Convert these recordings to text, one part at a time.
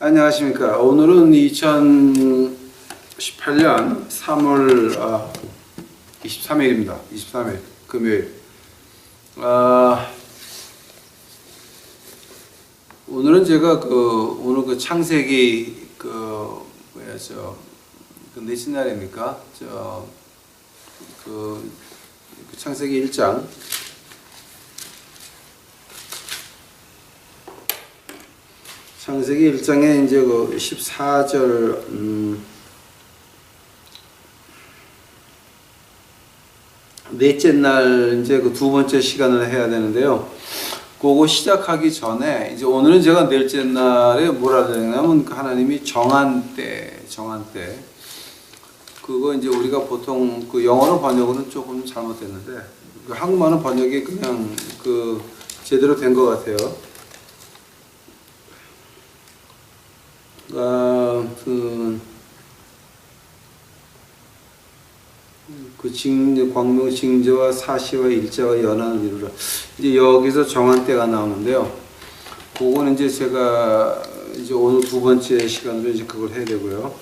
안녕하십니까. 오늘은 2018년 3월 23일입니다. 23일 금요일. 오늘은 제가 오늘 창세기 넷째 날입니까? 창세기 1장. 창세기 1장에 이제 14절, 넷째 날 이제 두 번째 시간을 해야 되는데요. 그거 시작하기 전에, 이제 오늘은 제가 넷째 날에 뭐라 그러냐면, 하나님이 정한 때. 그거 이제 우리가 보통 영어로 번역은 조금 잘못됐는데, 한국말은 번역이 그냥 제대로 된 것 같아요. 광명 징조와 사시와 일자와 연한을 이루라. 이제 여기서 정한 때가 나오는데요. 그거는 이제 제가 이제 오늘 두 번째 시간으로 이제 그걸 해야 되고요.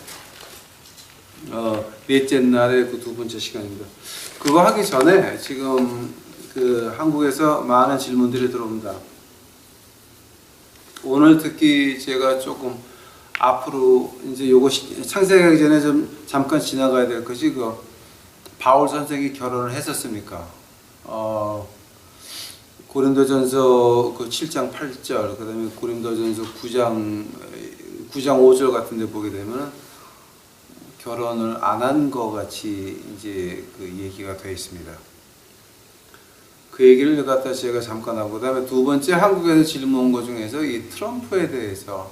넷째 날의 두 번째 시간입니다. 그거 하기 전에 지금 한국에서 많은 질문들이 들어옵니다. 오늘 특히 제가 조금 앞으로 이제 요거 창세하기 전에 좀 잠깐 지나가야 될 것이 바울 선생이 결혼을 했었습니까? 고린도전서 7장 8절, 그다음에 고린도전서 9장 5절 같은 데 보게 되면 결혼을 안 한 것 같이 이제 얘기가 되어 있습니다. 그 얘기를 갖다 제가 잠깐 하고, 그다음에 두 번째 한국에서 질문 온 것 중에서 이 트럼프에 대해서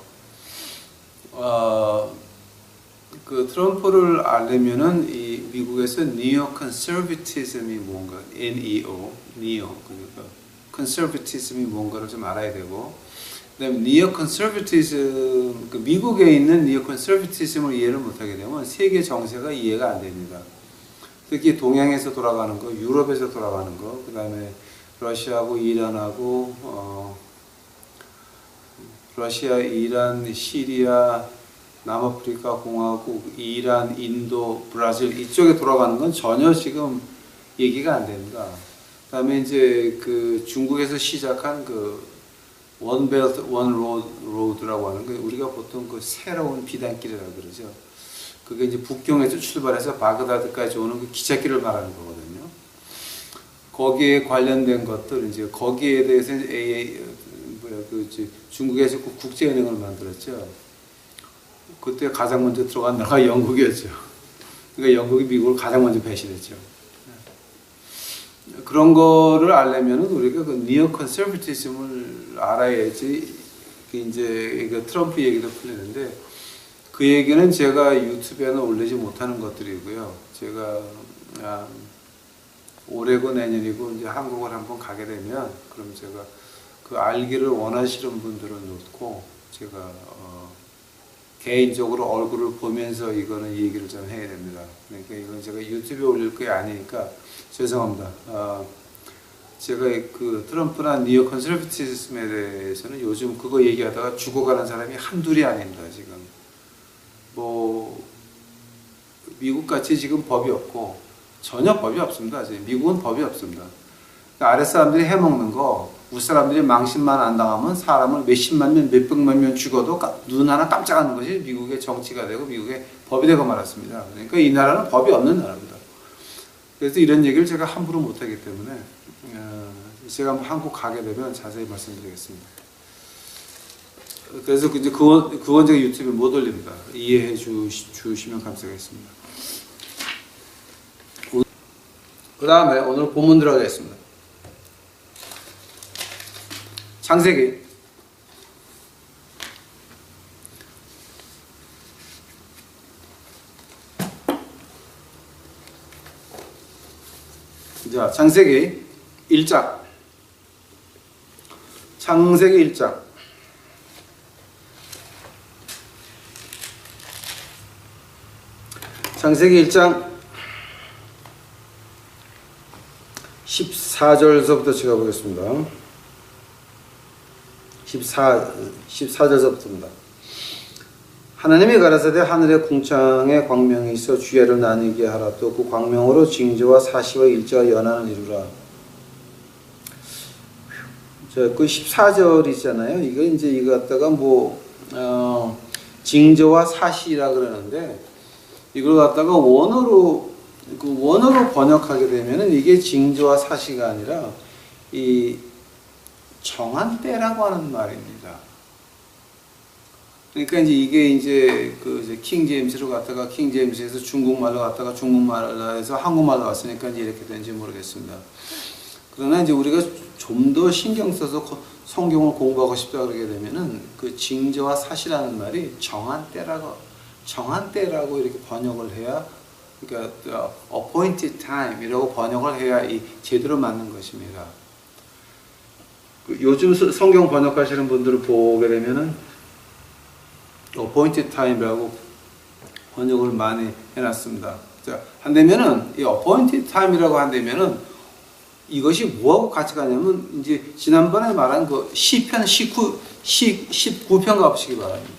트럼프를 알려면은 이 미국에서 니오 컨서비티즘이 뭔가, NEO, 그러니까 컨서비티즘이 뭔가를 좀 알아야 되고, 그다음에 니오 컨서비티즘, 미국에 있는 니오 컨서비티즘을 이해를 못하게 되면 세계 정세가 이해가 안 됩니다. 특히 동양에서 돌아가는 거, 유럽에서 돌아가는 거, 그다음에 러시아하고 이란하고 러시아, 이란, 시리아, 남아프리카 공화국, 이란, 인도, 브라질 이쪽에 돌아가는 건 전혀 지금 얘기가 안 됩니다. 그다음에 이제 중국에서 시작한 원벨트 원로드라고 하는 거, 우리가 보통 새로운 비단길이라고 그러죠. 그게 이제 북경에서 출발해서 바그다드까지 오는 기찻길을 말하는 거거든요. 거기에 관련된 것들, 이제 거기에 대해서 중국에서 국제은행을 만들었죠. 그때 가장 먼저 들어간 나라가 영국이었죠. 그러니까 영국이 미국을 가장 먼저 배신했죠. 그런 거를 알려면은 우리가 니오 컨서비티즘을 알아야지 이제 트럼프 얘기도 풀리는데, 그 얘기는 제가 유튜브에는 올리지 못하는 것들이고요. 제가 올해고 내년이고 이제 한국을 한번 가게 되면, 그럼 제가 알기를 원하시는 분들은 놓고 제가 개인적으로 얼굴을 보면서 이거는 얘기를 좀 해야 됩니다. 그러니까 이건 제가 유튜브에 올릴 게 아니니까 죄송합니다. 제가 트럼프나 니오 컨서비티즘에 대해서는 요즘 그거 얘기하다가 죽어가는 사람이 한둘이 아닙니다. 지금 미국같이 지금 법이 없고 전혀 법이 없습니다. 지금 미국은 법이 없습니다. 아랫 사람들이 해먹는 거, 윗사람들이 망신만 안 당하면 사람을 몇십만 명, 몇백만 명 죽어도 눈 하나 깜짝하는 것이 미국의 정치가 되고 미국의 법이 되고 말았습니다. 그러니까 이 나라는 법이 없는 나라입니다. 그래서 이런 얘기를 제가 함부로 못하기 때문에 제가 한번 한국 가게 되면 자세히 말씀드리겠습니다. 그래서 이제 그건 제가 유튜브에 못 올립니다. 이해해 주시면 감사하겠습니다. 그 다음에 오늘 본문 들어가겠습니다. 창세기 자, 창세기 1장. 창세기 1장. 창세기 1장 14절서부터 제가 보겠습니다. 14절서부터입니다. 하나님이 가라사대 하늘의 궁창에 광명이 있어 주야를 나뉘게 하라. 또 그 광명으로 징조와 사시와 일자와 연한을 이루라. 그 14절이잖아요. 이거 이제 이거 갖다가 징조와 사시라 그러는데 이걸 갖다가 원어로 번역하게 되면은 이게 징조와 사시가 아니라 이 정한 때라고 하는 말입니다. 그러니까 이게 이제 그 킹 제임스로 갔다가 킹 제임스에서 중국말로 갔다가 중국말로 해서 한국말로 왔으니까 이제 이렇게 되는지 모르겠습니다. 그러나 이제 우리가 좀 더 신경 써서 성경을 공부하고 싶다 그러게 되면은 그 징조와 사시라는 말이 정한 때라고 이렇게 번역을 해야, 그러니까 appointed time이라고 번역을 해야 이 제대로 맞는 것입니다. 요즘 성경 번역하시는 분들을 보게 되면은 appointed time이라고 번역을 많이 해놨습니다. 자, 한다면은 이 appointed time이라고 한다면은 이것이 뭐하고 같이 가냐면 이제 지난번에 말한 그 시편 19편 가보시기 바랍니다.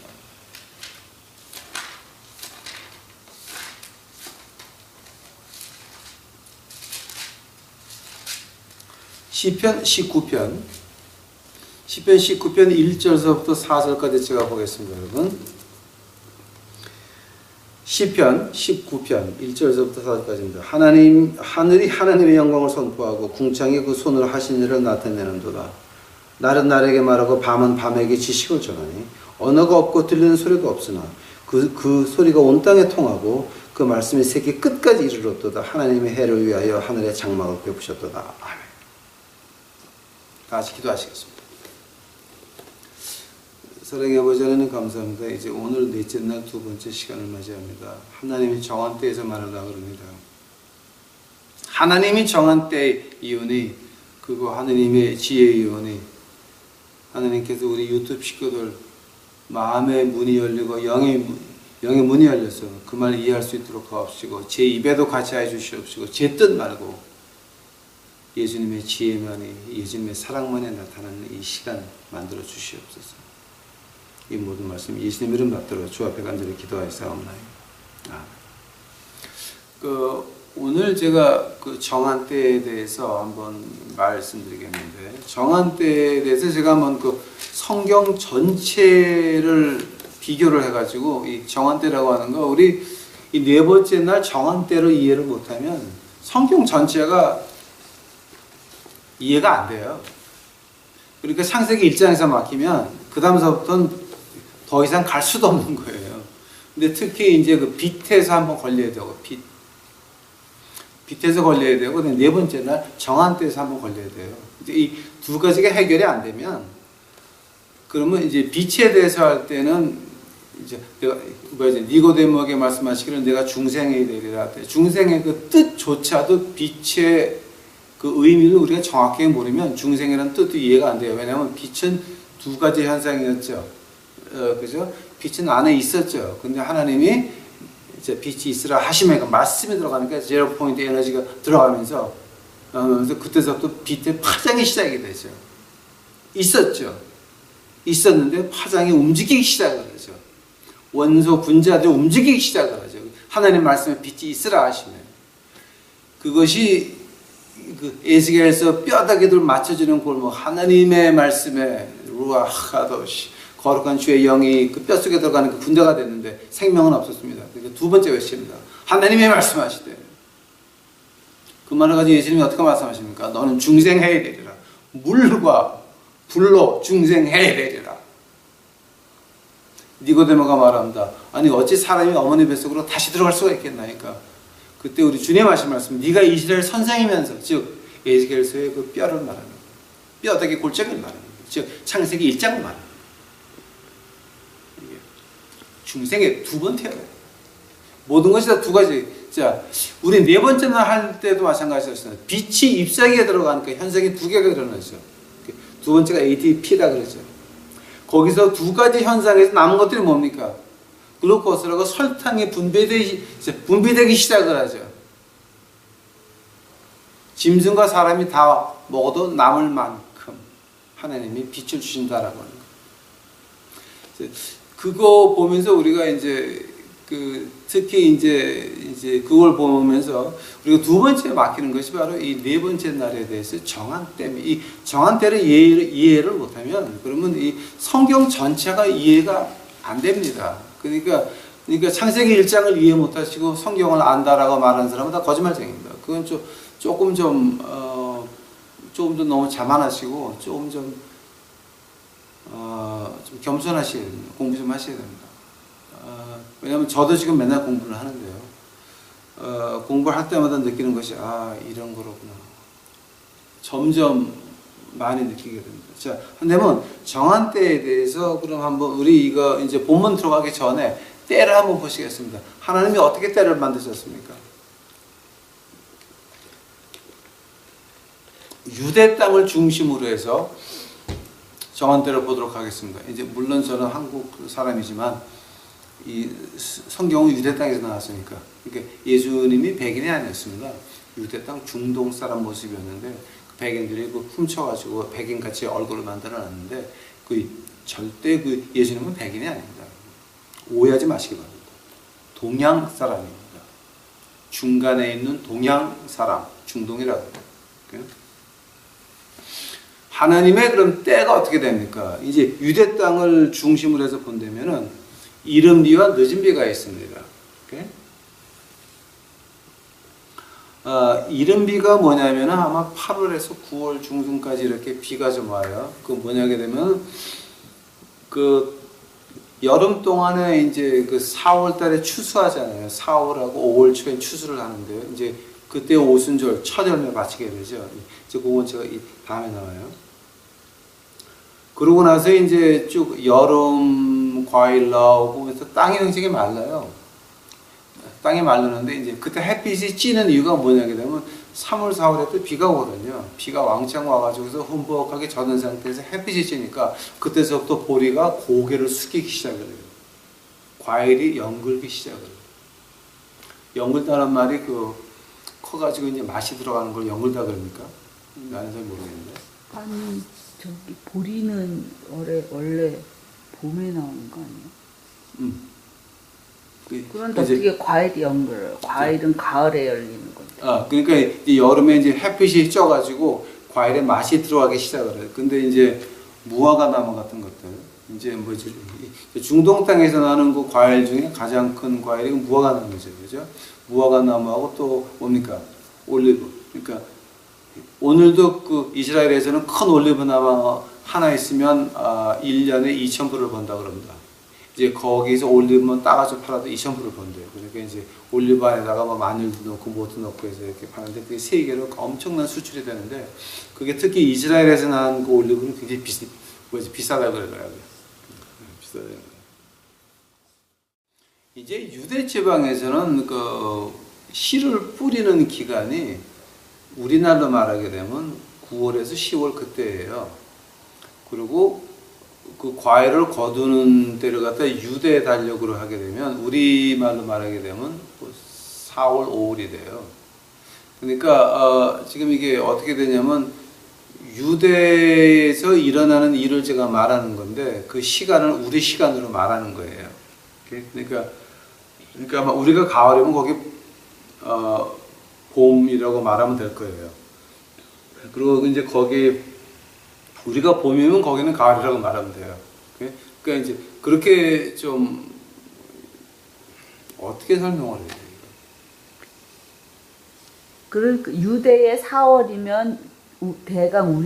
시편 19편 1절서부터 4절까지 제가 보겠습니다, 여러분. 시편 19편 1절서부터 4절까지입니다. 하늘이 하나님의 영광을 선포하고 궁창이 그 손으로 하신 일을 나타내는도다. 날은 날에게 말하고 밤은 밤에게 지식을 전하니 언어가 없고 들리는 소리도 없으나 그 소리가 온 땅에 통하고 그 말씀이 세계 끝까지 이르렀도다. 하나님의 해를 위하여 하늘의 장막을 베푸셨도다. 아멘. 다시 기도하시겠습니다. 사랑의 아버지 하나님 감사합니다. 이제 오늘 넷째 날 두 번째 시간을 맞이합니다. 하나님이 정한 때에서 말하라 그럽니다. 하나님이 정한 때의 이유니 그거 하나님의 지혜의 이유니 하나님께서 우리 유튜브 식구들 마음의 문이 열리고 영의 문이 열려서 그 말을 이해할 수 있도록 하옵시고 제 입에도 같이 해주시옵시고 제 뜻 말고 예수님의 지혜만이 예수님의 사랑만이 나타나는 이 시간 만들어 주시옵소서. 이 모든 말씀 예수님 이름 받들어 주 앞에 간절히 기도하였사옵나이다. 오늘 제가 그 정한 때에 대해서 한번 말씀드리겠는데 정한 때에 대해서 제가 한번 그 성경 전체를 비교를 해가지고 이 정한 때라고 하는 거 우리 이 네 번째 날 정한 때로 이해를 못하면 성경 전체가 이해가 안 돼요. 그러니까 창세기 1장에서 막히면 그 다음서부터는 더 이상 갈 수도 없는 거예요. 근데 특히 이제 그 빛에서 한번 걸려야 되고, 빛에서 걸려야 되고, 네 번째 날 정한 때에서 한번 걸려야 돼요. 이 두 가지가 해결이 안 되면, 그러면 이제 빛에 대해서 할 때는 이제 내가 니고데모에게 말씀하시기를 내가 중생이 되리라. 중생의 그 뜻조차도 빛의 그 의미를 우리가 정확하게 모르면 중생이라는 뜻도 이해가 안 돼요. 왜냐하면 빛은 두 가지 현상이었죠. 그죠? 빛은 안에 있었죠. 근데 하나님이 이제 빛이 있으라 하시면 그 말씀이 들어가니까 제로 포인트 에너지가 들어가면서 그때서부터 빛의 파장이 시작이 되죠. 있었죠. 있었는데 파장이 움직이기 시작을 하죠. 원소 분자들이 움직이기 시작을 하죠. 하나님 말씀에 빛이 있으라 하시면 그것이 그 에스겔에서 뼈다귀들 맞춰지는 골목 하나님의 말씀에 루아하도시 거룩한 주의 영이 그 뼛속에 들어가는 그 군대가 됐는데 생명은 없었습니다. 그러니까 두 번째 외칩니다. 하나님의 말씀하시되 그 말을 가지고 예수님이 어떻게 말씀하십니까? 너는 중생해야 되리라. 물과 불로 중생해야 되리라. 니고데모가 말합니다. 아니 어찌 사람이 어머니 뱃속으로 다시 들어갈 수가 있겠나니까. 그때 우리 주님 하신 말씀 네가 이스라엘 선생이면서 즉 에스겔서의 그 뼈를 말하는 거예요. 뼈다귀 골짜기를 말하는 거예요. 즉 창세기 1장을 말하는 거예요. 중생에 두 번 태어나요. 모든 것이 다 두 가지. 자, 우리 네 번째 날 할 때도 마찬가지였어요. 빛이 잎사귀에 들어가니까 현상이 두 개가 일어나죠. 두 번째가 ATP라 그러죠. 거기서 두 가지 현상에서 남은 것들이 뭡니까? 글루코스라고 설탕이 분비되기 시작을 하죠. 짐승과 사람이 다 먹어도 남을 만큼 하나님이 빛을 주신다라고 하는 거예요. 그거 보면서 우리가 이제 특히 이제 그걸 보면서 우리가 두 번째 맡기는 것이 바로 이 네 번째 날에 대해서 정한 때문에 이 정한 때를 이해를 못하면 그러면 이 성경 전체가 이해가 안 됩니다. 그러니까 창세기 1장을 이해 못하시고 성경을 안다라고 말하는 사람은 다 거짓말쟁입니다. 그건 조금 좀 너무 자만하시고 좀 겸손하셔야 됩니다. 공부 좀 하셔야 됩니다. 왜냐하면 저도 지금 맨날 공부를 하는데요. 공부를 할 때마다 느끼는 것이 이런 거로구나. 점점 많이 느끼게 됩니다. 자, 한번 정한 때에 대해서 그럼 한번 우리 이거 이제 본문 들어가기 전에 때를 한번 보시겠습니다. 하나님이 어떻게 때를 만드셨습니까? 유대 땅을 중심으로 해서 정한 때를 보도록 하겠습니다. 이제 물론 저는 한국 사람이지만 이 성경은 유대 땅에서 나왔으니까. 그러니까 예수님이 백인이 아니었습니다. 유대 땅 중동 사람 모습이었는데 백인들이 훔쳐가지고 백인같이 얼굴을 만들어놨는데 절대 예수님은 백인이 아닙니다. 오해하지 마시기 바랍니다. 동양 사람입니다. 중간에 있는 동양 사람, 중동이라고 해요. 하나님의 그럼 때가 어떻게 됩니까? 이제 유대 땅을 중심으로 해서 본다면은 이른 비와 늦은 비가 있습니다. 이른 비가 뭐냐면 아마 8월에서 9월 중순까지 이렇게 비가 좀 와요. 그 뭐냐게 되면 여름 동안에 이제 4월 달에 추수하잖아요. 4월하고 5월 초에 추수를 하는데요. 이제 그때 오순절, 첫 열매 바치게 되죠. 이제 그건 제가 다음에 나와요. 그러고 나서 이제 쭉 여름 과일 나오고 해서 땅이 굉장히 말라요. 땅이 마르는데 이제 그때 햇빛이 찌는 이유가 뭐냐게 되면 3월, 4월에 또 비가 오거든요. 비가 왕창 와가지고서 흠뻑하게 젖은 상태에서 햇빛이 찌니까 그때서부터 보리가 고개를 숙이기 시작을 해요. 과일이 연글기 시작을 해요. 연글다는 말이 커가지고 이제 맛이 들어가는 걸 연글다 그럽니까? 나는 잘 모르겠는데. 아니 저기 보리는 원래 봄에 나오는 거 아니에요? 그런데 어떻게 과일이 연글어요? 과일은 가을에 열리는 건데. 그러니까 이 여름에 이제 햇빛이 쪄가지고 과일에 맛이 들어가기 시작을 해요. 근데 이제 무화과 나무 같은 것들, 이제 뭐지? 중동 땅에서 나는 그 과일 중에 가장 큰 과일이 무화과 나무죠, 그죠? 무화과 나무하고 또 뭡니까? 올리브. 그러니까 오늘도 이스라엘에서는 큰 올리브 나무 하나 있으면 1년에 2,000불을 번다 그럽니다. 이제 거기서 올리브만 따가지고 팔아도 2,000불을 번대요. 그러니까 이제 올리브 안에다가 마늘도 넣고 뭐도 넣고 해서 이렇게 파는데 그게 세계로 엄청난 수출이 되는데 그게 특히 이스라엘에서 난 그 올리브는 굉장히 비싸다고 그러더라고요. 비싸다고. 이제 유대 지방에서는 씨를 뿌리는 기간이 우리나라로 말하게 되면 9월에서 10월 그때예요. 그리고 그 과일을 거두는 때를 갖다 유대 달력으로 하게 되면 우리말로 말하게 되면 4월, 5월이 돼요. 그러니까 지금 이게 어떻게 되냐면 유대에서 일어나는 일을 제가 말하는 건데 그 시간을 우리 시간으로 말하는 거예요. 그러니까 아마 우리가 가을이면 거기 봄이라고 말하면 될 거예요. 그리고 이제 거기 우리가 봄이면 거기는 가을이라고 말하면 돼요. 그러니까 이제 그렇게 좀 어떻게 설명을 해야 돼요? 그러니까 유대의 4월이면 대강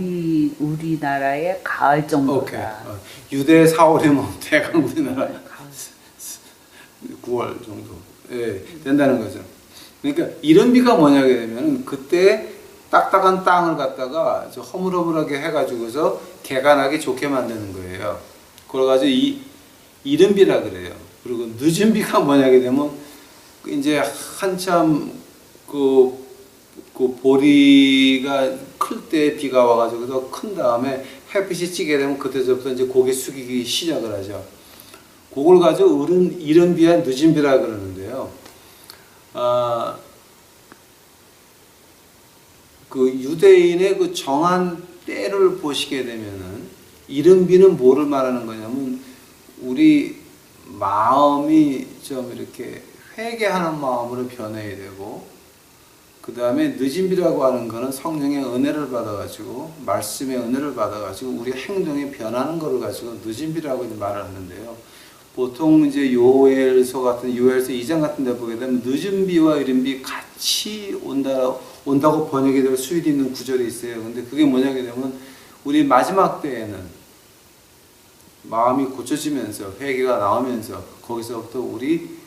우리나라의 가을 정도다. 유대의 4월이면 대강 우리나라 9월 정도 된다는 거죠. 그러니까 이런 비가 뭐냐게 되면 그때 딱딱한 땅을 갖다가 허물허물하게 해가지고서 개간하게 좋게 만드는 거예요. 그래가지고 이른 비라 그래요. 그리고 늦은 비가 뭐냐게 되면 이제 한참 그 보리가 클 때 비가 와가지고서 큰 다음에 햇빛이 찌게 되면 그때부터 이제 고개 숙이기 시작을 하죠. 그걸 가지고 이른 비와 늦은 비라 그러는데요. 그 유대인의 그 정한 때를 보시게 되면은 이른 비는 뭐를 말하는 거냐면 우리 마음이 좀 이렇게 회개하는 마음으로 변해야 되고, 그 다음에 늦은비라고 하는 거는 성령의 은혜를 받아가지고, 말씀의 은혜를 받아가지고 우리 행동이 변하는 것을 가지고 늦은비라고 말을 하는데요. 보통 이제 요엘서 2장 같은 데 보게 되면 늦은비와 이른비 같이 온다고 번역이 될 수도 있는 구절이 있어요. 근데 그게 뭐냐게 되면 우리 마지막 때에는 마음이 고쳐지면서 회개가 나오면서 거기서부터 우리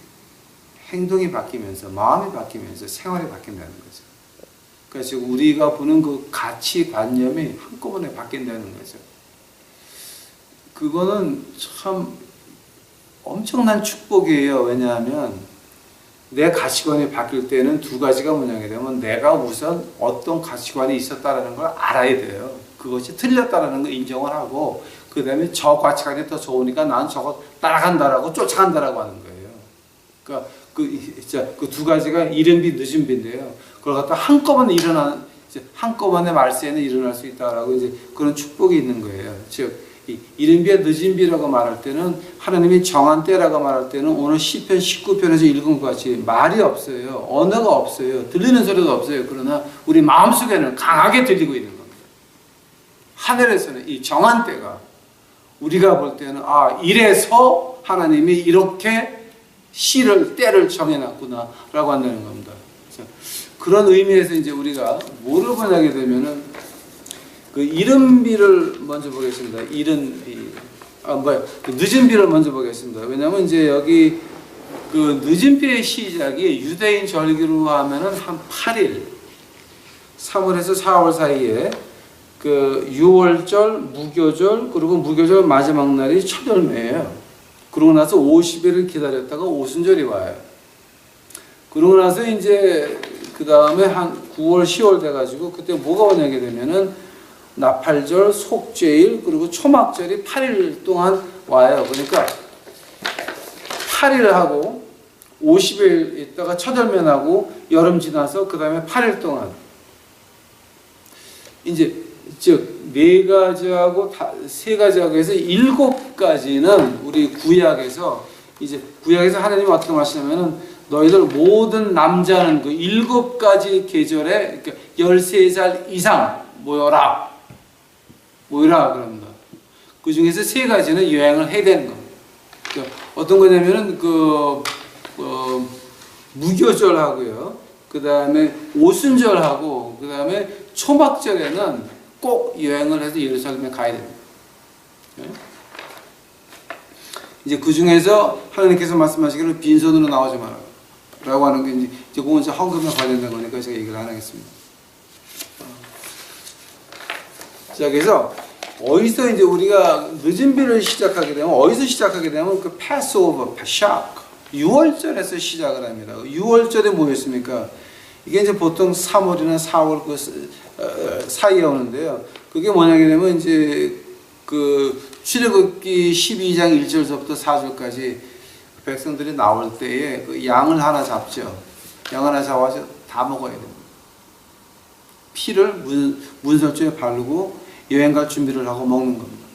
행동이 바뀌면서 마음이 바뀌면서 생활이 바뀐다는 거죠. 그러니까 지금 우리가 보는 그 가치관념이 한꺼번에 바뀐다는 거죠. 그거는 참 엄청난 축복이에요. 왜냐하면 내 가치관이 바뀔 때는 두 가지가 뭐냐게 되면 내가 우선 어떤 가치관이 있었다라는 걸 알아야 돼요. 그것이 틀렸다라는 걸 인정을 하고, 그 다음에 저 가치관이 더 좋으니까 난 저거 따라간다라고 쫓아간다라고 하는 거예요. 그러니까 그 두 가지가 이른비 늦은비인데요. 그걸 갖다 한꺼번에 한꺼번에 말세에는 일어날 수 있다라고 이제 그런 축복이 있는 거예요. 즉 이른비와 늦은비라고 말할 때는 하나님이 정한 때라고 말할 때는 오늘 시편 19편에서 읽은 것 같이 말이 없어요. 언어가 없어요. 들리는 소리도 없어요. 그러나 우리 마음속에는 강하게 들리고 있는 겁니다. 하늘에서는 이 정한 때가 우리가 볼 때는 이래서 하나님이 이렇게 때를 정해놨구나 라고 한다는 겁니다. 그런 의미에서 이제 우리가 뭐를 번역하게 되면은 그 이른비를 먼저 보겠습니다. 늦은비를 먼저 보겠습니다. 왜냐하면 이제 여기 그 늦은비의 시작이 유대인 절기로 하면은 한 8일, 3월에서 4월 사이에 그 유월절, 무교절, 그리고 무교절 마지막 날이 첫 열매예요. 그러고 나서 50일을 기다렸다가 오순절이 와요. 그러고 나서 이제 그 다음에 한 9월, 10월 돼가지고 그때 뭐가 오냐게 되면은 나팔절, 속죄일, 그리고 초막절이 8일 동안 와요. 그러니까 8일 하고 50일 있다가 첫 열매나고 여름 지나서 그 다음에 8일 동안 이제 즉 네 가지하고 세 가지하고 해서 7가지는 우리 구약에서 하나님이 어떻게 말씀하냐면은 너희들 모든 남자는 그 7가지 계절에 그러니까 13살 이상 모여라 그럽니다. 그 중에서 3가지는 여행을 해야 되는 겁니다. 그러니까 어떤 거냐면은 무교절하고요. 그 다음에 오순절하고 그 다음에 초막절에는 꼭 여행을 해서 예루살렘에 가야 됩니다. 이제 그 중에서 하나님께서 말씀하시기를 빈손으로 나오지 마라 라고 하는 게 이제 그건 헌금에 관련된 거니까 제가 얘기를 안 하겠습니다. 자, 그래서 어디서 이제 우리가 늦은비를 시작하게 되면 그 패스오버, 패샥 6월절에서 시작을 합니다. 6월절에 뭐였습니까? 이게 이제 보통 3월이나 4월 사이에 오는데요. 그게 뭐냐게 되면 이제 그 출애굽기 12장 1절부터 4절까지 백성들이 나올 때에 그 양을 하나 잡죠. 양 하나 잡아서 다 먹어야 됩니다. 피를 문설주에 바르고 여행 갈 준비를 하고 먹는 겁니다.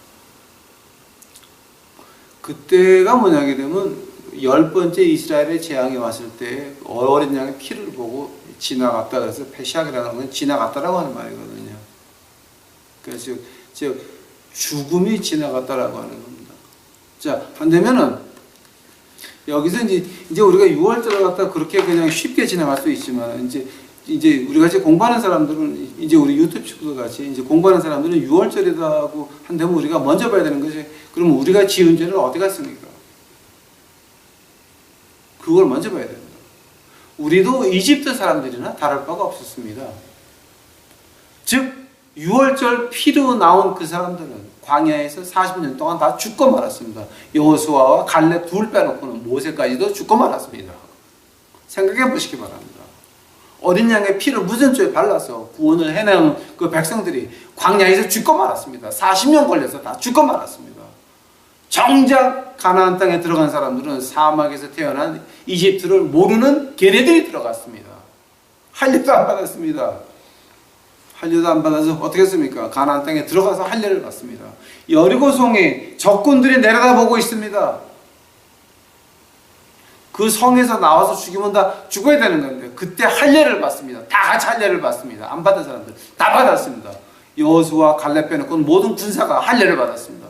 그때가 뭐냐게 되면 10번째 이스라엘의 재앙이 왔을 때 어린 양의 피를 보고 지나갔다 그래서 패시악이라는 건 지나갔다라고 하는 말이거든요. 그래서 즉 죽음이 지나갔다라고 하는 겁니다. 자, 반대면은 여기서 이제 우리가 6월절을 갖다 그렇게 그냥 쉽게 지나갈 수 있지만 이제 우리 같이 공부하는 사람들은 이제 우리 유튜브 친구들 같이 이제 공부하는 사람들은 6월절이다 하고 한다면 우리가 먼저 봐야 되는 거지. 그럼 우리가 지은 죄는 어디 갔습니까? 그걸 먼저 봐야 됩니다. 우리도 이집트 사람들이나 다를 바가 없었습니다. 즉 6월절 피로 나온 그 사람들은 광야에서 40년 동안 다 죽고 말았습니다. 여호수아와 갈렙 둘 빼놓고는 모세까지도 죽고 말았습니다. 생각해 보시기 바랍니다. 어린 양의 피를 무슨 죄에 발라서 구원을 해내는 그 백성들이 광야에서 죽고 말았습니다. 40년 걸려서 다 죽고 말았습니다. 정작 가나안 땅에 들어간 사람들은 사막에서 태어난 이집트를 모르는 걔네들이 들어갔습니다. 할례도 안 받았습니다. 할례도 안 받아서 어떻게 했습니까? 가나안 땅에 들어가서 할례를 받습니다. 여리고성에 적군들이 내려다보고 있습니다. 그 성에서 나와서 죽이면 다 죽어야 되는 건데 그때 할례를 받습니다. 다 같이 할례를 받습니다. 안 받은 사람들 다 받았습니다. 여호수아 갈렙 빼놓고 모든 군사가 할례를 받았습니다.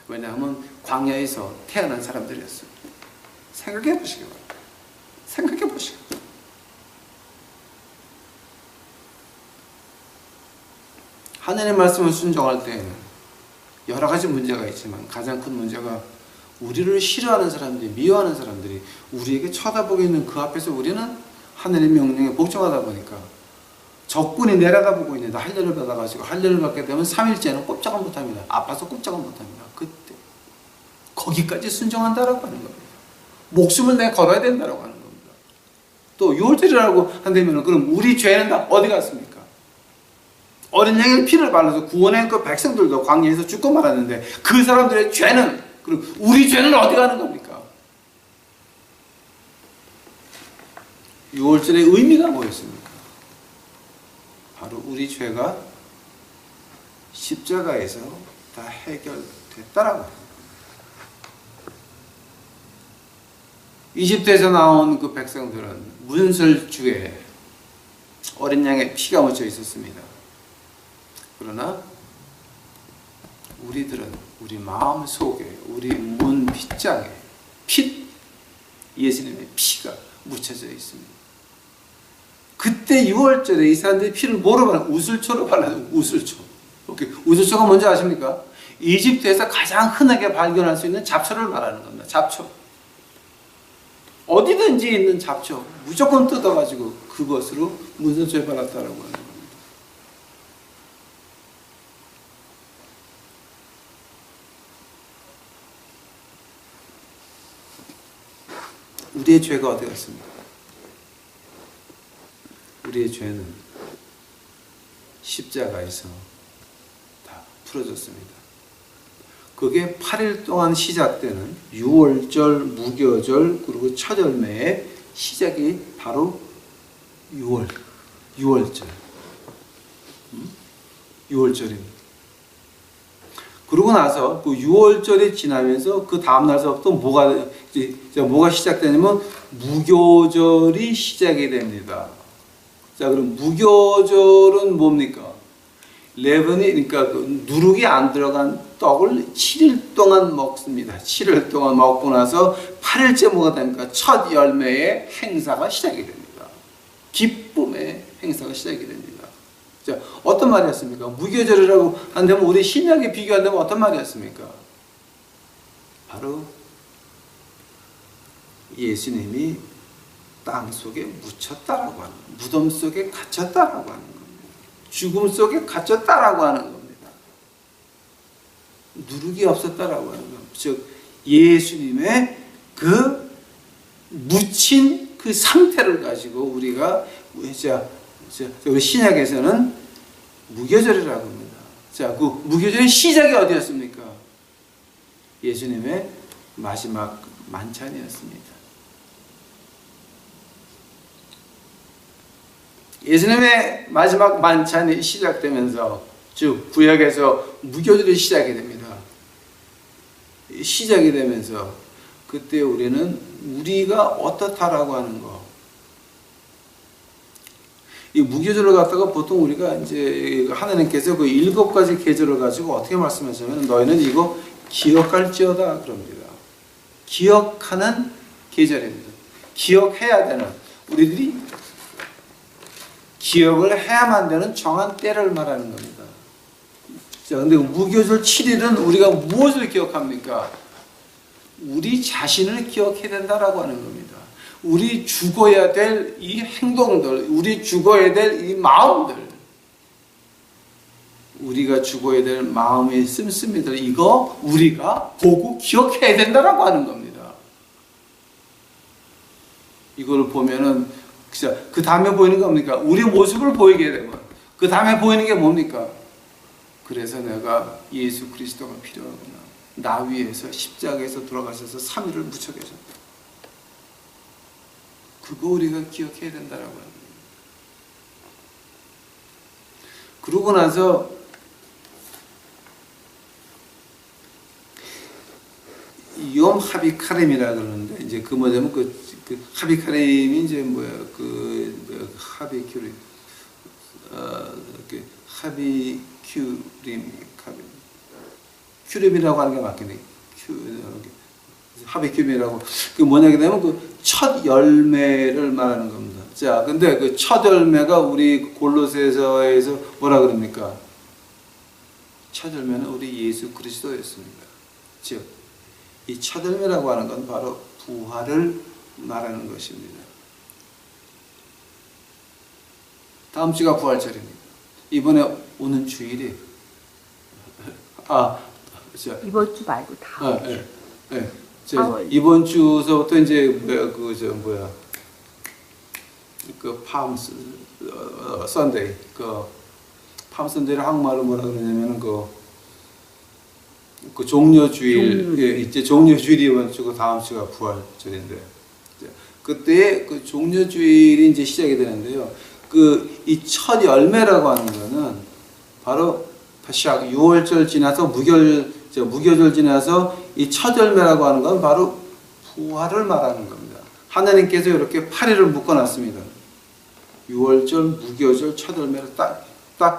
왜냐하면 광야에서 태어난 사람들이었어요. 생각해 보시기 바랍니다. 생각해 보시기 바랍니다. 하나님의 말씀을 순종할 때에는 여러 가지 문제가 있지만 가장 큰 문제가 우리를 싫어하는 사람들이, 미워하는 사람들이 우리에게 쳐다보고 있는 그 앞에서 우리는 하나님의 명령에 복종하다 보니까 적군이 내려다보고 있는데 할례를 받아가지고 할례를 받게 되면 3일째는 꼼짝을 못합니다. 아파서 꼼짝을 못합니다. 그때 거기까지 순종한다라고 하는 겁니다. 목숨을 내 걸어야 된다라고 하는 겁니다. 또 유월절이라고 한다면 그럼 우리 죄는 다 어디 갔습니까? 어린 양의 피를 발라서 구원한 그 백성들도 광야에서 죽고 말았는데 그 사람들의 죄는, 그럼 우리 죄는 어디 가는 겁니까? 유월절의 의미가 뭐였습니까? 바로 우리 죄가 십자가에서 다 해결됐다라고 합니다. 이집트에서 나온 그 백성들은 문설주에 어린 양의 피가 묻혀 있었습니다. 그러나 우리들은 우리 마음 속에, 우리 문 빗장에 예수님의 피가 묻혀져 있습니다. 그때 6월절에 이 사람들이 피를 뭐로 발라요? 우슬초로 발라요. 우슬초. 우슬초가 뭔지 아십니까? 이집트에서 가장 흔하게 발견할 수 있는 잡초를 말하는 겁니다. 잡초. 어디든지 있는 잡초 무조건 뜯어가지고 그것으로 문설초에 발랐다라고 하는 겁니다. 우리의 죄가 어디 갔습니까? 우리의 죄는 십자가에서 다 풀어졌습니다. 그게 8일 동안 시작되는 유월절, 무교절, 그리고 첫 열매의 시작이 바로 유월절. 유월절입니다. 그러고 나서 그 유월절이 지나면서 그 다음 날서부터 뭐가 시작되냐면 무교절이 시작이 됩니다. 자, 그럼 무교절은 뭡니까? 레븐이, 그러니까 그 누룩이 안 들어간 떡을 7일 동안 먹습니다. 7일 동안 먹고 나서 8일째 뭐가 됩니까? 첫 열매의 행사가 시작이 됩니다. 기쁨의 행사가 시작이 됩니다. 자, 어떤 말이었습니까? 무교절이라고 한다면 우리 신약에 비교한다면 어떤 말이었습니까? 바로 예수님이 땅 속에 묻혔다라고 하는, 무덤 속에 갇혔다라고 하는 겁니다. 죽음 속에 갇혔다라고 하는 겁니다. 누룩이 없었다라고 하는 겁니다. 즉 예수님의 그 묻힌 그 상태를 가지고 우리가 우리 신약에서는 무교절이라고 합니다. 자, 그 무교절의 시작이 어디였습니까? 예수님의 마지막 만찬이었습니다. 예수님의 마지막 만찬이 시작되면서, 즉 구약에서 무교절이 시작이 됩니다. 시작이 되면서 그때 우리는 우리가 어떻다라고 하는 거, 이 무교절을 갖다가 보통 우리가 이제 하나님께서 그 7가지 계절을 가지고 어떻게 말씀하시냐면 너희는 이거 기억할지어다 그럽니다. 기억하는 계절입니다. 기억해야 되는, 우리들이 기억을 해야만 되는 정한 때를 말하는 겁니다. 자, 근데 무교절 7일은 우리가 무엇을 기억합니까? 우리 자신을 기억해야 된다라고 하는 겁니다. 우리 죽어야 될 이 행동들, 우리 죽어야 될 이 마음들, 우리가 죽어야 될 마음의 씀씀이들, 이거 우리가 보고 기억해야 된다라고 하는 겁니다. 이걸 보면은 그 다음에 보이는 게 뭡니까? 우리 모습을 보이게 되면 그 다음에 보이는 게 뭡니까? 그래서 내가 예수 그리스도가 필요하구나. 나 위에서 십자가에서 돌아가셔서 3일을 묻혀 계셨다. 그거 우리가 기억해야 된다라고 합니다. 그러고 나서 욤 하비카렘이라 그러는데 이제 그 뭐냐면 그 하비카렘이 이제 뭐야 그 하비큐림 그 하비큐림 큐림이라고 하는 게 맞겠네. 하비큐림이라고 그 뭐냐 그러면 그 첫 열매를 말하는 겁니다. 자, 근데 그 첫 열매가 우리 골로새서에서 뭐라 그럽니까? 첫 열매는 우리 예수 그리스도였습니다. 즉, 이 첫 열매라고 하는 건 바로 부활을 말하는 것입니다. 다음 주가 부활절입니다. 이번에 오는 주일이 이번 주 말고 다음 주. 네. 이번 주서부터 이제 팜 선데이 팜 선데이를 한국말로 뭐라 그러냐면은 그 종려주일 이제 종려주일이 이번 주고 다음 주가 부활절인데 그때 그 종려주일이 이제 시작이 되는데요. 그 이 첫 열매라고 하는 거는 바로 파시악 6월절 지나서 무교절 지나서 이 첫 열매라고 하는 건 바로 부활을 말하는 겁니다. 하나님께서 이렇게 8일을 묶어놨습니다. 6월절, 무교절, 첫 열매를 딱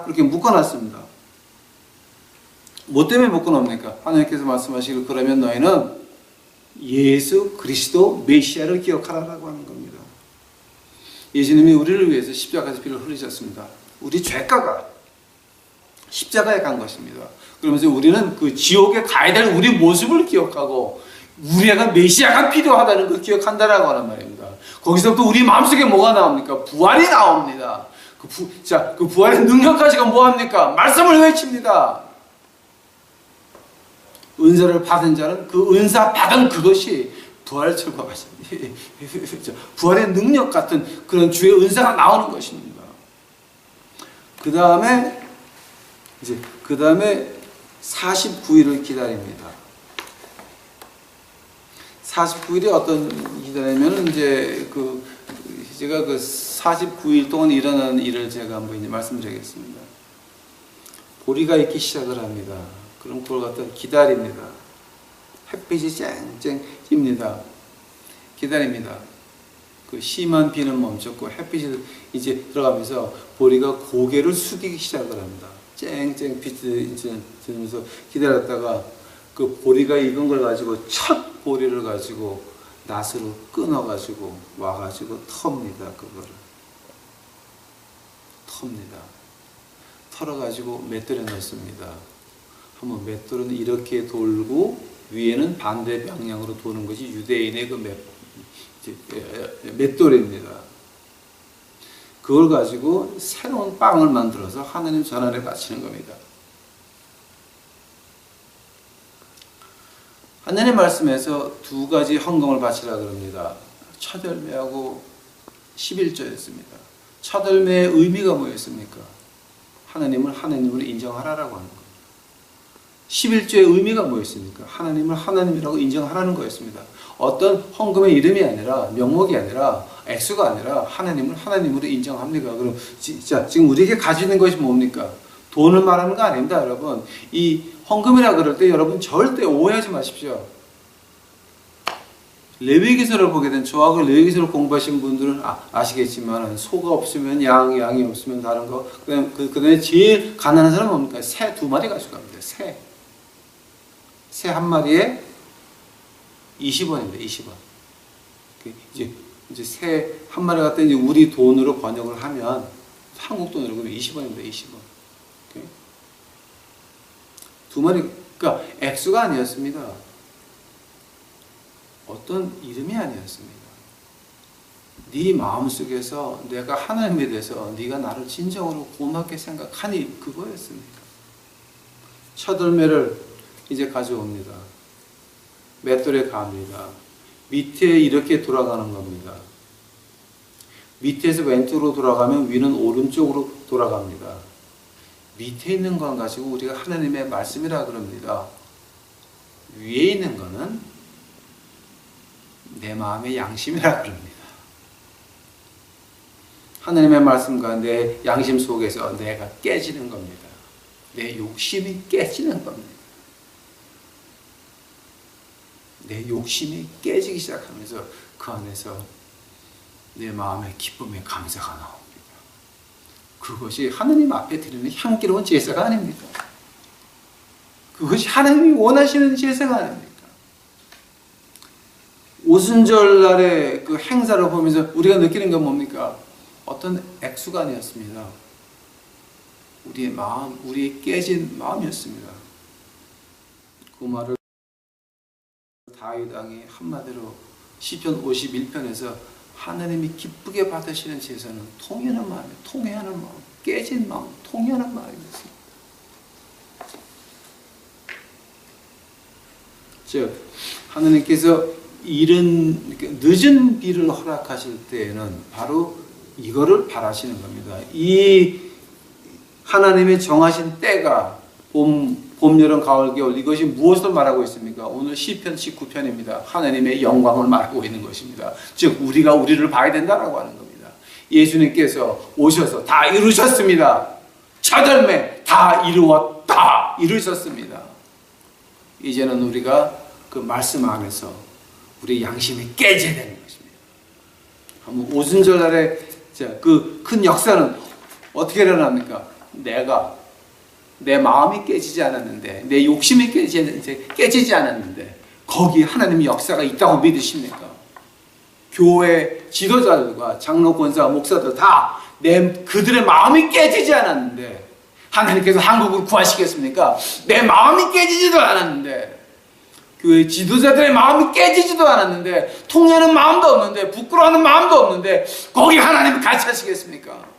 이렇게 묶어놨습니다. 뭐 때문에 묶어놓습니까? 하나님께서 말씀하시길 그러면 너희는 예수 그리스도 메시아를 기억하라라고 하는 겁니다. 예수님이 우리를 위해서 십자가에서 피를 흘리셨습니다. 우리 죄가가 십자가에 간 것입니다. 그러면서 우리는 그 지옥에 가야 될 우리 모습을 기억하고 우리가 메시아가 필요하다는 걸 기억한다라고 하는 말입니다. 거기서부터 우리 마음속에 뭐가 나옵니까? 부활이 나옵니다. 그 부활의 능력 가지고 뭐합니까? 말씀을 외칩니다. 은사를 받은 자는 그 은사 받은 그것이 부활절과 같이 부활의 능력 같은 그런 주의 은사가 나오는 것입니다. 그 다음에 49일을 기다립니다. 49일이 어떤 기다리면 이제 제가 그 49일 동안 일어나는 일을 제가 한번 이제 말씀드리겠습니다. 보리가 있기 시작을 합니다. 그럼 그걸 갖다 기다립니다. 햇빛이 쨍쨍 찝니다. 기다립니다. 그 심한 비는 멈췄고 햇빛이 이제 들어가면서 보리가 고개를 숙이기 시작을 합니다. 쨍쨍 빛이 들면서 기다렸다가 그 보리가 익은 걸 가지고 첫 보리를 가지고 낫으로 끊어가지고 와가지고 텁니다. 그거를 텁니다. 털어가지고 맷돌에 넣습니다. 한번 맷돌은 이렇게 돌고 위에는 반대 방향으로 도는 것이 유대인의 그 맷돌입니다. 그걸 가지고 새로운 빵을 만들어서 하나님 전환에 바치는 겁니다. 하나님 말씀에서 두 가지 헌금을 바치라 그럽니다. 첫 열매하고 11조였습니다. 첫 열매의 의미가 뭐였습니까? 하나님을 하나님으로 인정하라라고 하는 겁니다. 11조의 의미가 뭐였습니까? 하나님을 하나님이라고 인정하라는 거였습니다. 어떤 헌금의 이름이 아니라 명목이 아니라 액수가 아니라 하나님을 하나님으로 인정합니까? 그럼 지금 우리에게 가지고 있는 것이 뭡니까? 돈을 말하는 거 아닙니다, 여러분. 이 헌금이라 그럴 때 여러분 절대 오해하지 마십시오. 레위기서를 보게 된 저하고 레위기서를 공부하신 분들은 아시겠지만 소가 없으면 양이 없으면 다른 거. 그다음에 제일 가난한 사람은 뭡니까? 새 2마리 가지고 갑니다. 새 한 마리에 20원입니다. 20원. 이제 새 한 마리 갖다 이제 우리 돈으로 번역을 하면 한국 돈으로 그러면 20원입니다. 20원. 2마리, 그러니까 액수가 아니었습니다. 어떤 이름이 아니었습니다. 네 마음속에서 내가 하나님에 대해서 네가 나를 진정으로 고맙게 생각하니 그거였습니다. 첫 열매를 이제 가져옵니다. 맷돌에 갑니다. 밑에 이렇게 돌아가는 겁니다. 밑에서 왼쪽으로 돌아가면 위는 오른쪽으로 돌아갑니다. 밑에 있는 건 가지고 우리가 하나님의 말씀이라 그럽니다. 위에 있는 거는 내 마음의 양심이라 그럽니다. 하나님의 말씀과 내 양심 속에서 내가 깨지는 겁니다. 내 욕심이 깨지는 겁니다. 내 욕심이 깨지기 시작하면서 그 안에서 내 마음의 기쁨의 감사가 나옵니다. 그것이 하느님 앞에 드리는 향기로운 제사가 아닙니까? 그것이 하나님이 원하시는 제사가 아닙니까? 오순절 날의 그 행사를 보면서 우리가 느끼는 건 뭡니까? 어떤 액수가 아니었습니다. 우리의 마음, 우리의 깨진 마음이었습니다. 그 말을 다윗 왕이 한마디로 시편 51편에서 하나님이 기쁘게 받으시는 제사는 통회하는 마음이에요. 통회하는 마음, 깨진 마음, 통회하는 마음이었습니다. 즉 하나님께서 이른 늦은 비를 허락하실 때에는 바로 이거를 바라시는 겁니다. 이 하나님의 정하신 때가 봄, 여름, 가을, 겨울 이것이 무엇을 말하고 있습니까? 오늘 시편 19편입니다. 하나님의 영광을 말하고 있는 것입니다. 즉 우리가 우리를 봐야 된다라고 하는 겁니다. 예수님께서 오셔서 다 이루셨습니다. 첫열매 다 이루었다. 이루셨습니다. 이제는 우리가 그 말씀 안에서 우리 양심이 깨져야 되는 것입니다. 한번 오순절날에 그 큰 역사는 어떻게 일어납니까? 내 마음이 깨지지 않았는데, 내 욕심이 깨지지 않았는데 거기 하나님의 역사가 있다고 믿으십니까? 교회 지도자들과 장로, 권사, 목사들 다 그들의 마음이 깨지지 않았는데 하나님께서 한국을 구하시겠습니까? 내 마음이 깨지지도 않았는데, 교회 지도자들의 마음이 깨지지도 않았는데, 통회하는 마음도 없는데, 부끄러워하는 마음도 없는데 거기 하나님 같이 하시겠습니까?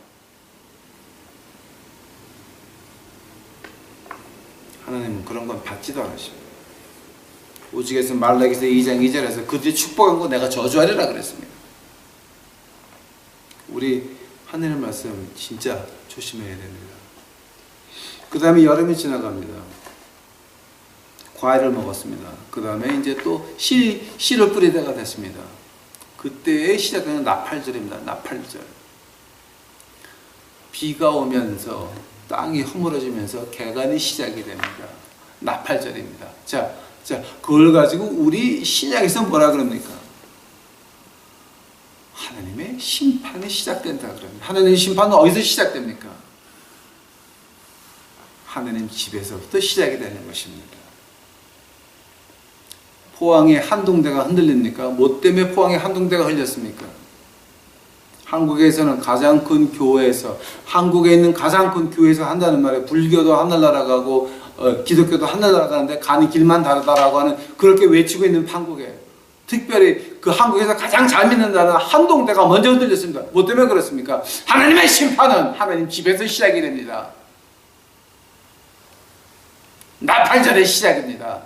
하나님은 그런 건 받지도 않으십니다. 오직에서 말라기서 2장 2절에서 그들이 축복한 거 내가 저주하리라 그랬습니다. 우리 하늘의 말씀 진짜 조심해야 됩니다. 그 다음에 여름이 지나갑니다. 과일을 먹었습니다. 그 다음에 이제 또 씨를 뿌릴 때가 됐습니다. 그때에 시작되는 나팔절입니다. 나팔절. 비가 오면서 땅이 허물어지면서 개간이 시작이 됩니다. 나팔절입니다. 자, 그걸 가지고 우리 신약에서 뭐라 그럽니까? 하나님의 심판이 시작된다 그럽니다. 하나님의 심판은 어디서 시작됩니까? 하나님 집에서부터 시작이 되는 것입니다. 포항의 한동대가 흔들립니까? 뭐 때문에 포항의 한동대가 흘렸습니까? 한국에서는 가장 큰 교회에서, 한국에 있는 가장 큰 교회에서 한다는 말에 불교도 하늘나라 가고 기독교도 하늘나라 가는데 가는 길만 다르다라고 하는 그렇게 외치고 있는 한국에, 특별히 그 한국에서 가장 잘 믿는다는 한동대가 먼저 흔들렸습니다. 뭐 때문에 그렇습니까? 하나님의 심판은 하나님 집에서 시작이 됩니다. 나팔절의 시작입니다.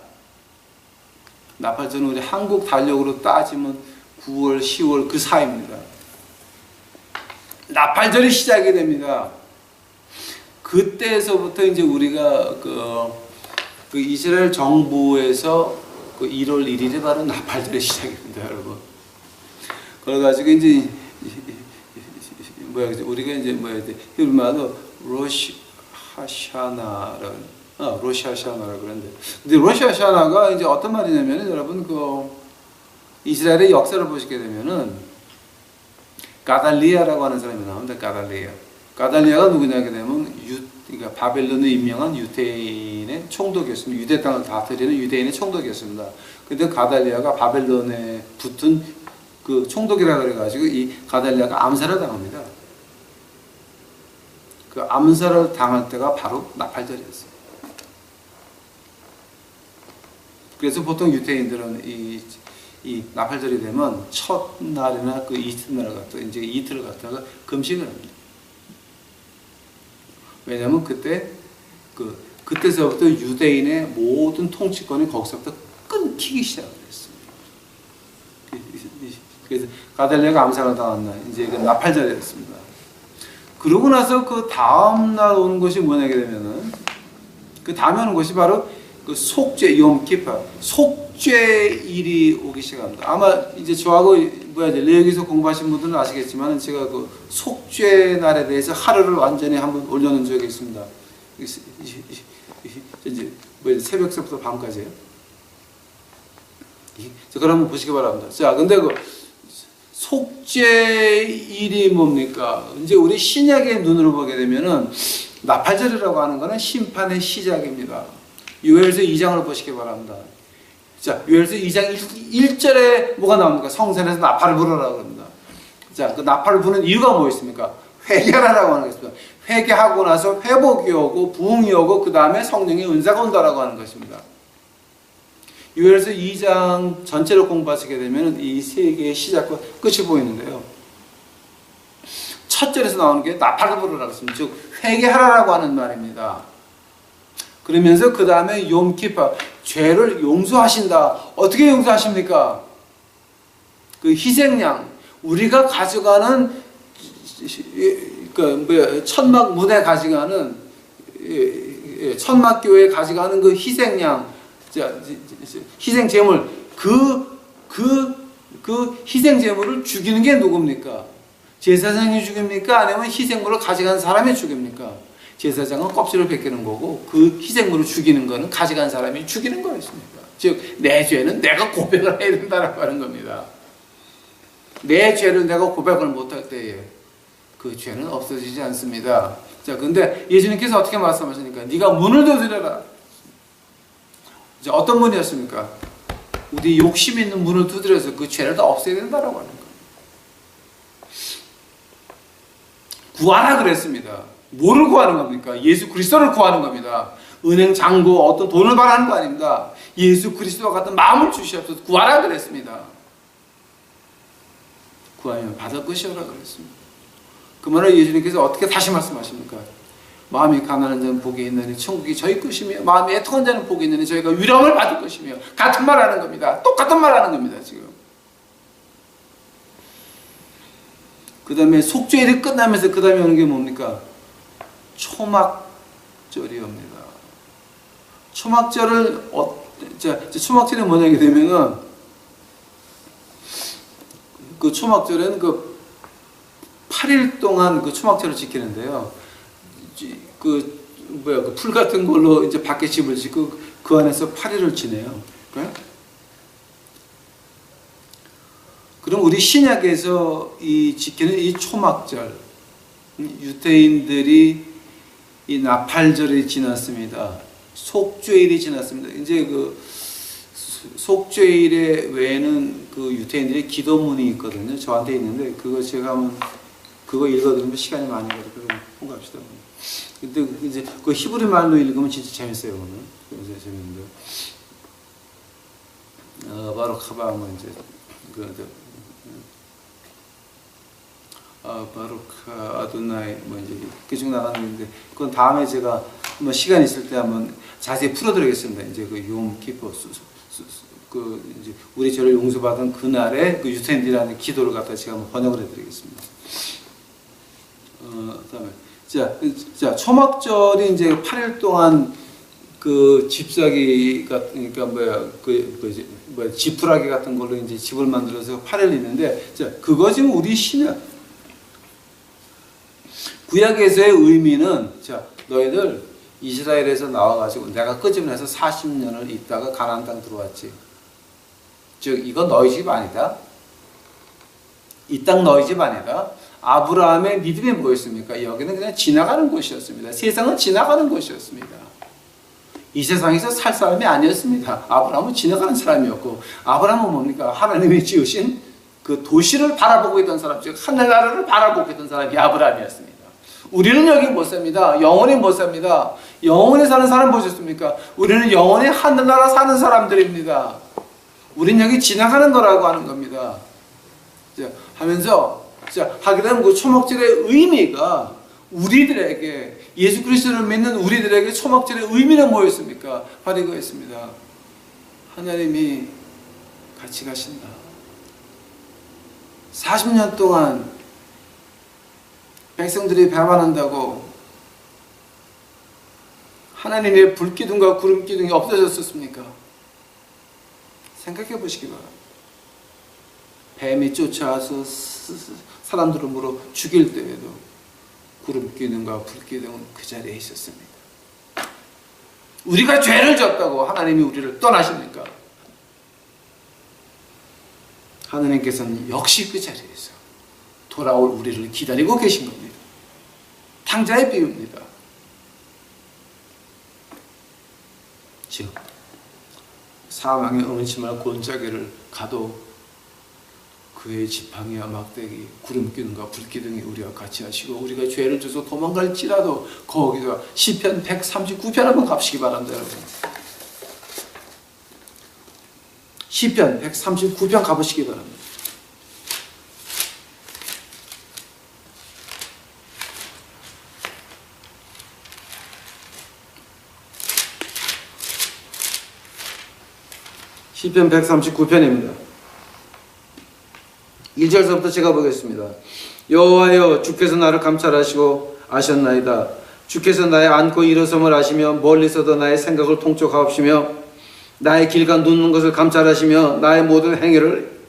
나팔절은 우리 한국 달력으로 따지면 9월, 10월 그 사이입니다. 나팔절이 시작이 됩니다. 그때서부터 이제 우리가 그 이스라엘 정부에서 그 1월 1일이 바로 나팔절의 시작입니다, 여러분. 그래가지고 이제 우리가 이제 히브리말로 로시 하샤나라는 로시 하샤나라고 그러는데, 근데 로시 하샤나가 이제 어떤 말이냐면은 여러분 그 이스라엘의 역사를 보시게 되면은 가달리아라고 하는 사람이 나옵니다. 가달리아가 누구냐 되면 그러니까 바벨론에 임명한 유대인의 총독이었습니다. 유대 땅을 다스리는 유대인의 총독이었습니다. 근데 가달리아가 바벨론에 붙은 그 총독이라 그래가지고 이 가달리아가 암살을 당합니다. 그 암살을 당할 때가 바로 나팔절이었어요. 그래서 보통 유대인들은 이 나팔절이 되면 첫날이나 그 이튿날 갖다가 이제 이틀을 갖다가 금식을 합니다. 왜냐하면 그때서부터 유대인의 모든 통치권이 거기서부터 끊기기 시작을 했습니다. 그래서 가달리아가 암살을 당한 날 이제 그 나팔절이었습니다. 그러고 나서 그 다음 날 오는 것이 뭐냐게 되면은 그 다음에 오는 것이 바로 그 속죄 욤키파 속죄일이 오기 시작합니다. 아마 이제 저하고 레위기서 공부하신 분들은 아시겠지만 제가 그 속죄 날에 대해서 하루를 완전히 한번 올려놓은 적이 있습니다. 이제 새벽서부터 밤까지요. 그걸 한번 보시기 바랍니다. 자, 근데 그 속죄일이 뭡니까? 이제 우리 신약의 눈으로 보게 되면은 나팔절이라고 하는 것은 심판의 시작입니다. 요엘서 2장을 보시기 바랍니다. 자, 요엘서 2장 1절에 뭐가 나옵니까? 성전에서 나팔을 불어라 그럽니다. 자, 그 나팔을 부는 이유가 뭐였습니까? 회개하라고 하는 것입니다. 회개하고 나서 회복이 오고 부흥이 오고 그 다음에 성령의 은사가 온다라고 하는 것입니다. 요엘서 2장 전체를 공부하시게 되면 이 세 개의 시작과 끝이 보이는데요. 첫 절에서 나오는 게 나팔을 부르라고 했습니다. 즉 회개하라고 하는 말입니다. 그러면서 그 다음에 욤키파 죄를 용서하신다. 어떻게 용서하십니까? 그 희생양 우리가 가져가는 천막 문에 가져가는 천막 교회에 가져가는 그 희생양 희생 제물 그 희생 제물을 죽이는 게 누굽니까? 제사장이 죽입니까? 아니면 희생물을 가져간 사람이 죽입니까? 제사장은 껍질을 벗기는 거고 그 희생물을 죽이는 거는 가져간 사람이 죽이는 거였습니다. 즉 내 죄는 내가 고백을 해야 된다라고 하는 겁니다. 내 죄를 내가 고백을 못할 때에 그 죄는 없어지지 않습니다. 자, 근데 예수님께서 어떻게 말씀하시니까 네가 문을 두드려라. 이제 어떤 문이었습니까? 우리 욕심 있는 문을 두드려서 그 죄를 다 없애야 된다라고 하는 거예요. 구하라 그랬습니다. 뭐를 구하는 겁니까? 예수 그리스도를 구하는 겁니다. 은행 잔고 어떤 돈을 바라는 거 아닙니다. 예수 그리스도와 같은 마음을 주시옵소서 구하라 그랬습니다. 구하면 받을 것이오라 그랬습니다. 그 말을 예수님께서 어떻게 다시 말씀하십니까? 마음이 가난한 자는 복이 있느니 천국이 저희 것이며 마음이 애통한 자는 복이 있느니 저희가 위로함을 받을 것이며 같은 말 하는 겁니다. 똑같은 말 하는 겁니다. 지금 그 다음에 속죄일이 끝나면서 그 다음에 오는 게 뭡니까? 초막절이 옵니다. 초막절을 초막절이 뭐냐게 되면은 그 초막절에는 그 8일 동안 그 초막절을 지키는데요. 그 풀 같은 걸로 이제 밖에 집을 짓고 그 안에서 8일을 지내요. 그럼 우리 신약에서 지키는 이 초막절, 유대인들이 이 나팔절이 지났습니다. 속죄일이 지났습니다. 이제 그 속죄일에 외에는 그 유대인들의 기도문이 있거든요. 저한테 있는데 그거 제가 한번 그거 읽어드리면 시간이 많이 걸려서 공부합시다. 근데 이제 그 히브리 말로 읽으면 진짜 재밌어요. 오늘 굉장히 재밌는데 바로 카바하면 이제 바루카 아도나이 뭐 이제 그중 나가는데 그건 다음에 제가 한번 시간 있을 때 한번 자세히 풀어드리겠습니다. 이제 그 욤 키포 그 이제 우리 죄를 용서받은 그날에 그 유대인들이라는 기도를 갖다 제가 한번 번역을 해드리겠습니다. 다음에 자 초막절이 이제 8일 동안 그 집사기 같은 그러니까 지푸라기 같은 걸로 이제 집을 만들어서 8일 있는데 자 그거 지금 우리 신약 구약에서의 의미는 자 너희들 이스라엘에서 나와가지고 내가 끄집어내서 40년을 있다가 가나안 땅 들어왔지. 즉 이건 너희 집 아니다. 이 땅 너희 집 아니다. 아브라함의 믿음이 뭐였습니까? 여기는 그냥 지나가는 곳이었습니다. 세상은 지나가는 곳이었습니다. 이 세상에서 살 사람이 아니었습니다. 아브라함은 지나가는 사람이었고 아브라함은 뭡니까? 하나님이 지으신 그 도시를 바라보고 있던 사람, 즉 하늘나라를 바라보고 있던 사람이 아브라함이었습니다. 우리는 여기 못 삽니다. 영원히 못 삽니다. 영원히 사는 사람 보셨습니까? 우리는 영원히 하늘나라 사는 사람들입니다. 우리는 여기 지나가는 거라고 하는 겁니다. 자, 하면서 하게 되면 그 초막절의 의미가 우리들에게 예수 그리스도를 믿는 우리들에게 초막절의 의미는 뭐였습니까? 바로 이거였습니다. 하나님이 같이 가신다. 40년 동안 백성들이 배반한다고 하나님의 불기둥과 구름기둥이 없어졌었습니까? 생각해 보시기 바랍니다. 뱀이 쫓아와서 사람들을 물어 죽일 때에도 구름기둥과 불기둥은 그 자리에 있었습니다. 우리가 죄를 졌다고 하나님이 우리를 떠나십니까? 하느님께서는 역시 그 자리에서 돌아올 우리를 기다리고 계신 겁니다. 탕자의 비유입니다. 즉 사망의 음침한 골짜기를 가도 그의 지팡이와 막대기, 구름기둥과 불기둥이 우리와 같이 하시고 우리가 죄를 져서 도망갈지라도 거기서 시편 139편 한번 갑시기 바랍니다. 여러분. 시편 139편 가보시기 바랍니다. 시편 139편입니다. 1절서부터 제가 보겠습니다. 여호와여 주께서 나를 감찰하시고 아셨나이다. 주께서 나의 앉고 일어섬을 아시며 멀리서도 나의 생각을 통촉하옵시며 나의 길과 눕는 것을 감찰하시며 나의 모든 행위를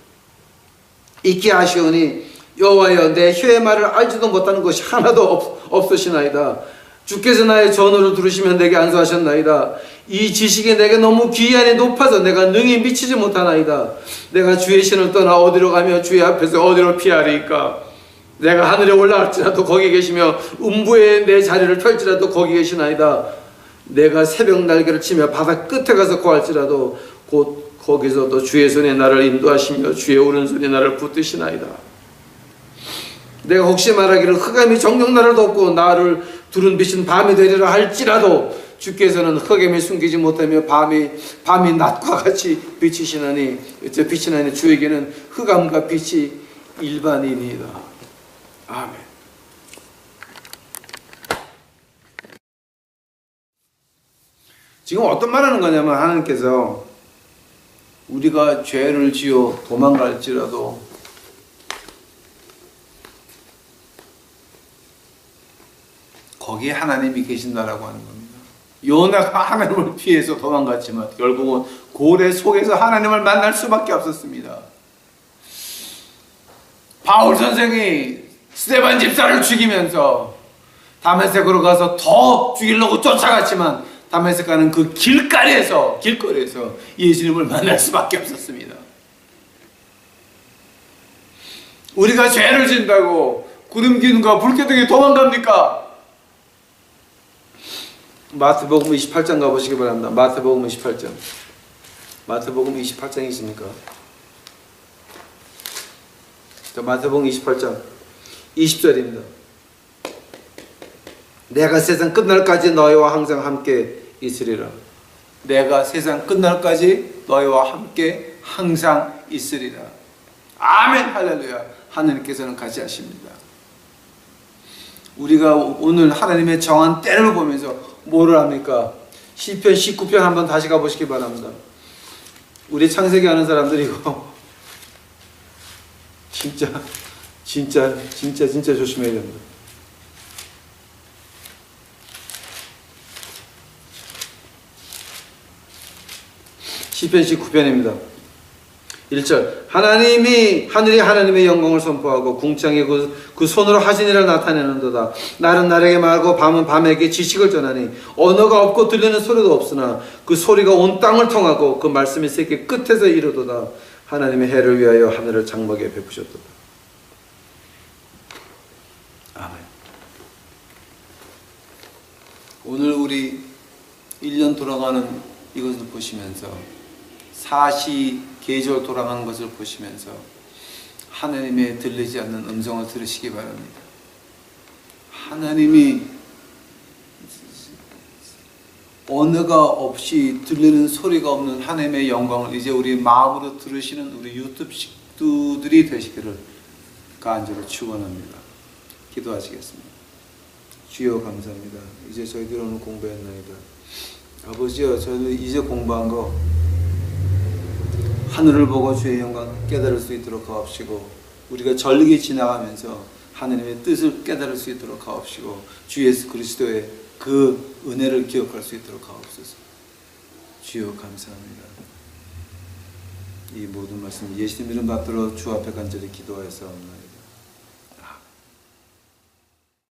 잊게 하시오니 여호와여 내 혀의 말을 알지도 못하는 것이 하나도 없으시나이다. 주께서 나의 전호를 들으시면 내게 안수하셨나이다. 이 지식이 내게 너무 귀하니 높아서 내가 능히 미치지 못하나이다. 내가 주의 신을 떠나 어디로 가며 주의 앞에서 어디로 피하리이까. 내가 하늘에 올라갈지라도 거기 계시며 음부에 내 자리를 펼지라도 거기 계시나이다. 내가 새벽 날개를 치며 바다 끝에 가서 거할지라도 곧 거기서도 주의 손이 나를 인도하시며 주의 오른손이 나를 붙드시나이다. 내가 혹시 말하기를 흑암이 정녕 나를 덮고 나를 두른 빛은 밤이 되리라 할지라도 주께서는 흑암이 숨기지 못하며 밤이 낮과 같이 비치시나니 주에게는 흑암과 빛이 일반이니이다. 아멘. 지금 어떤 말하는 거냐면 하나님께서 우리가 죄를 지어 도망갈지라도 거기에 하나님이 계신다라고 하는 겁니다. 요나가 하나님을 피해서 도망갔지만 결국은 고래 속에서 하나님을 만날 수밖에 없었습니다. 바울 선생이 스데반 집사를 죽이면서 다메섹으로 가서 더 죽이려고 쫓아갔지만 다메섹 가는 그 길거리에서 예수님을 만날 수밖에 없었습니다. 우리가 죄를 진다고 구름기둥과 불기둥에 도망갑니까? 마태복음 28장 가보시기 바랍니다. 마태복음 28장. 마태복음 28장이 있습니까? 자, 마태복음 28장 20절입니다. 내가 세상 끝날까지 너희와 항상 함께 있으리라. 내가 세상 끝날까지 너희와 함께 항상 있으리라. 아멘 할렐루야. 하나님께서는 같이 하십니다. 우리가 오늘 하나님의 정한 때를 보면서 뭐를 합니까? 시편 19편 한번 다시 가보시기 바랍니다. 우리 창세기 하는 사람들이고 진짜 조심해야 됩니다. 시편 19편입니다. 1절 하나님이 하늘이 하나님의 영광을 선포하고 궁창이 그 손으로 하신 일을 나타내는도다. 날은 날에게 말하고 밤은 밤에게 지식을 전하니 언어가 없고 들리는 소리도 없으나 그 소리가 온 땅을 통하고 그 말씀이 세계 끝에서 이르도다. 하나님의 해를 위하여 하늘을 장막에 베푸셨도다. 아멘. 오늘 우리 1년 돌아가는 이것을 보시면서 사시 계절 돌아가는 것을 보시면서 하나님의 들리지 않는 음성을 들으시기 바랍니다. 하나님이 언어가 없이 들리는 소리가 없는 하나님의 영광을 이제 우리 마음으로 들으시는 우리 유튜브 식구들이 되시기를 간절히 축원합니다. 기도하시겠습니다. 주여 감사합니다. 이제 저희들 오늘 공부했나이다. 아버지여, 저희들 이제 공부한 거 하늘을 보고 주의 영광 깨달을 수 있도록 하옵시고, 우리가 절기 지나가면서 하나님의 뜻을 깨달을 수 있도록 하옵시고, 주 예수 그리스도의 그 은혜를 기억할 수 있도록 하옵소서. 주여 감사합니다. 이 모든 말씀 예수님 이름 받들어 주 앞에 간절히 기도하였사옵나이다.